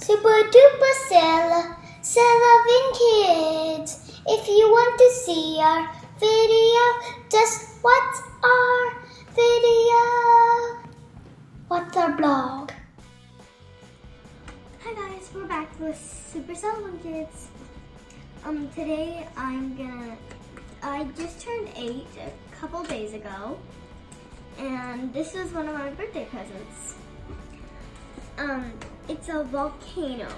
Super duper Celavin kids. If you want to see our video, just watch our video. What's our blog? Hi guys, we're back with Super Sullivan Kids. Today I just turned 8 a couple days ago, and this is one of my birthday presents. It's a volcano.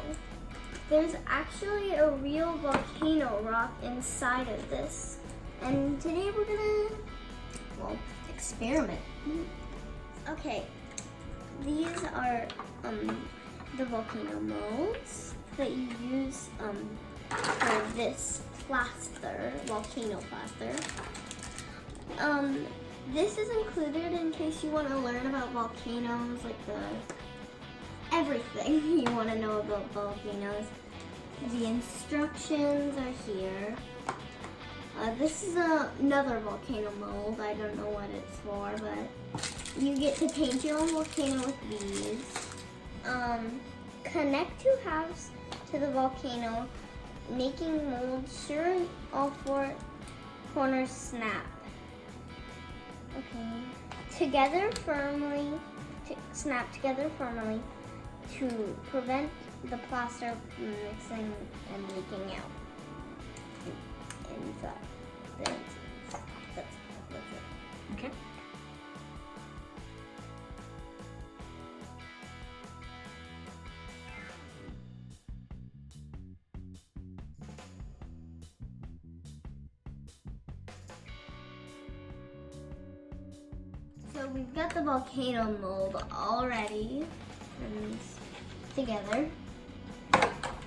There's actually a real volcano rock inside of this, and today we're gonna, experiment. Okay, these are the volcano molds that you use for this plaster, volcano plaster. This is included in case you want to learn about volcanoes, like everything you want to know about volcanoes. The instructions are here. This is another volcano mold. I don't know what it's for, but you get to paint your own volcano with these. Connect two halves to the volcano, making molds sure all four corners snap. Okay. Snap together firmly to prevent the plaster from mixing and leaking out. And that's it. Okay. So we've got the volcano mold all ready and together.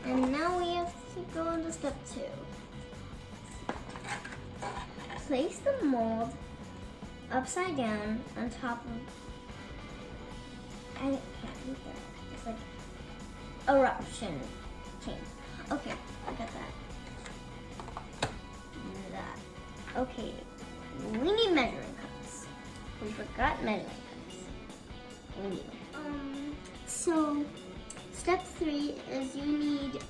And now we have to go into step 2. Place the mold upside down on top of, I can't read that. It's like Eruption chain. Okay, I got that. Okay, we need measuring cups. We forgot measuring cups. We need them. So step 3 is you need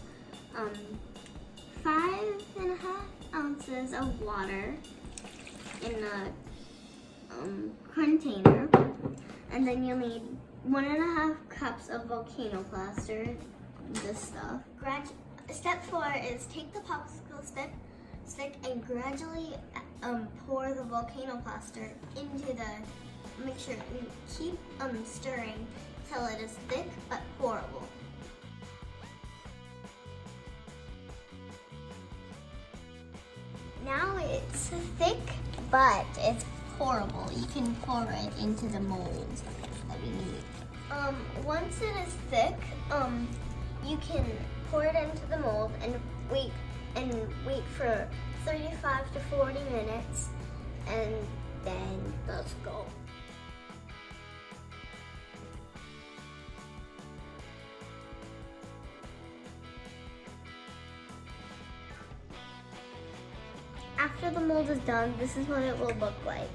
5.5 ounces of water in a container, and then you'll need 1.5 cups of volcano plaster, this stuff. Step 4 is take the popsicle stick and gradually pour the volcano plaster into the mixture and keep stirring till it is thick but pourable. Now it's thick, but it's pourable. You can pour it into the mold that we need. Once it is thick, you can pour it into the mold and wait for 35 to 40 minutes, and then let's go. After the mold is done, this is what it will look like.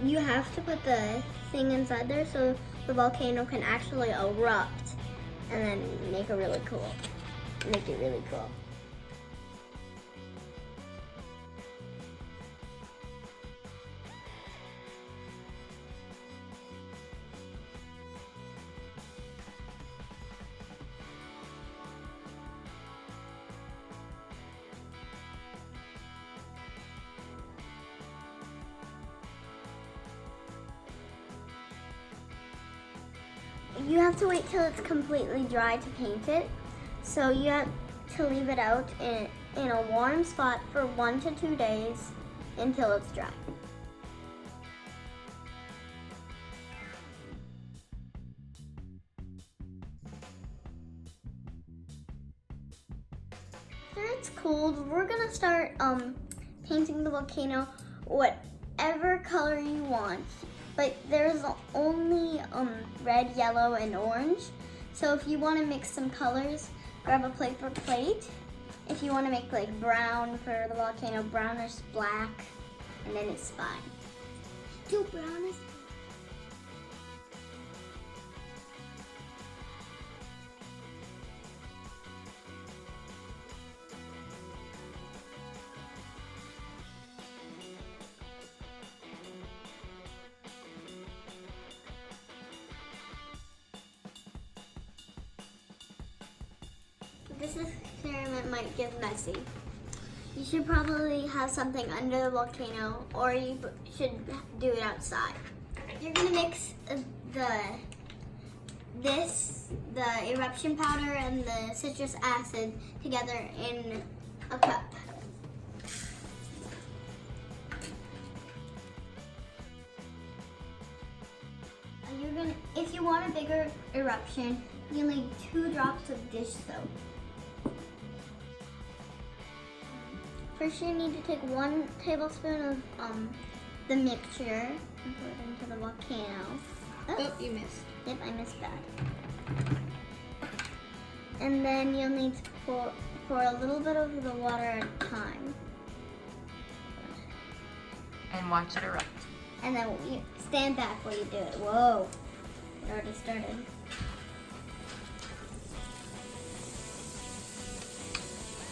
You have to put the thing inside there so the volcano can actually erupt and then make it really cool. You have to wait till it's completely dry to paint it. So you have to leave it out in a warm spot for 1 to 2 days until it's dry. After it's cooled, we're gonna start painting the volcano whatever color you want. But there's only red, yellow, and orange. So if you want to mix some colors, grab a paper plate. If you want to make like brown for the volcano, brownish black, and then it's fine. Do brownish. this experiment might get messy. You should probably have something under the volcano, or you should do it outside. You're gonna mix the eruption powder and the citrus acid together in a cup. If you want a bigger eruption, you'll need 2 drops of dish soap. First, you need to take 1 tablespoon of the mixture and put it into the volcano. Oh, you missed. Yep, I missed that. And then you'll need to pour a little bit of the water at a time. And watch it erupt. And then you stand back while you do it. Whoa, it already started.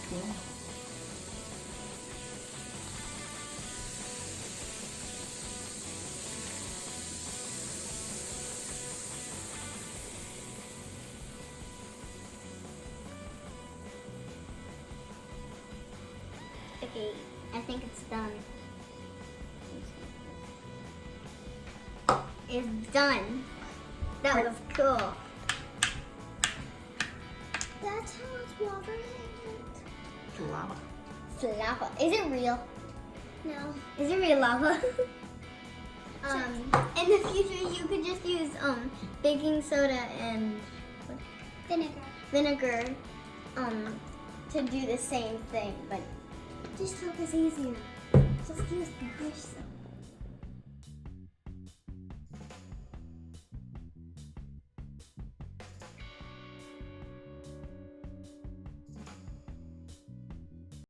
Cool. Okay, I think it's done. It's done. That was cool. That's how much water in it. Lava. It's lava. Is it real? No. Is it real lava? In the future, you could just use baking soda and Vinegar. vinegar to do the same thing, but Dish soap is easier. Just use the dish soap.